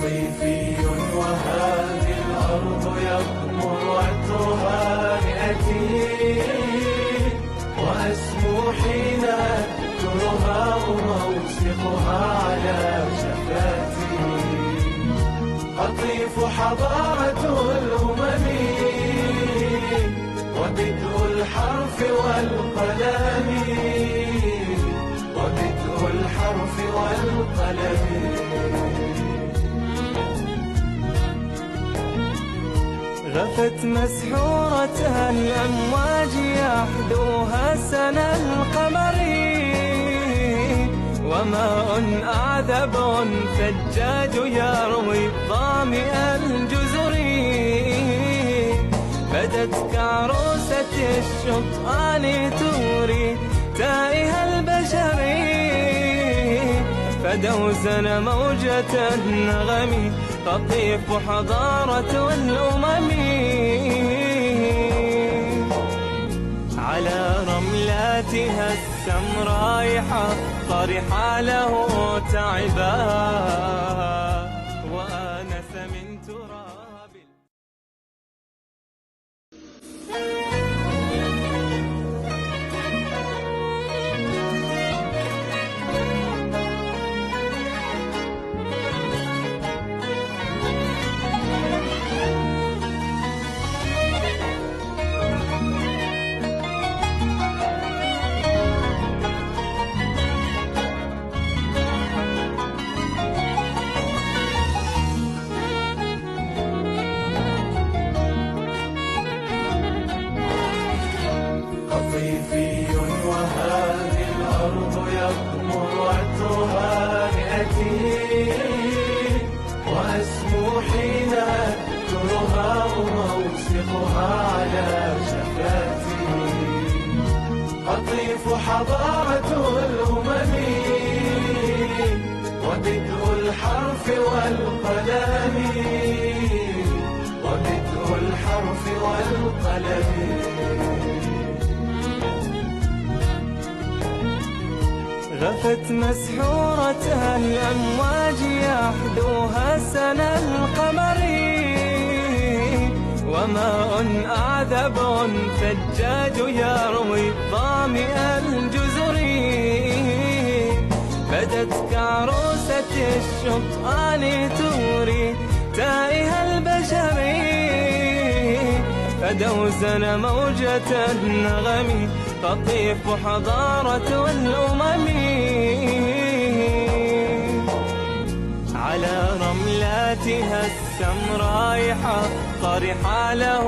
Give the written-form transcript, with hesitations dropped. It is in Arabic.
قطيفي وهذه الأرض يغمر عطرها رئتي، وأسمو حين أذكرها وموسقها على شفاتي. قطيف حضارة الأمم وبدء الحرف والقلم، وبدء الحرف والقلم. غفت مسحورة الأمواج يحدوها سنى القمر، وماء أعذب ثجاج يروي ظامئ الجزر. بدت كعروسة الشطآن توري تائه البشر، فدوزن موجة النغم قطيف حضارة الأمم. على رملاتها السمراء حق رحاله تعبا، وآنس من تراب. قطيفي وهذه الأرض يغمر عطرها رئتي، وأسمو حين أذكرها وموسقها على شفاتي. قطيف حضارة الأمم وبدء الحرف والقلم، وبدء الحرف والقلم. غفت مسحورة الأمواج يحدوها سنى القمر، وماء أعذب ثجاج يروي ظامئ الجزر. بدت كعروسة الشطآن توري تائه البشر، فدوزن موجة النغم قطيف حضارة الأمم. على رملاتها السمراء حق رحاله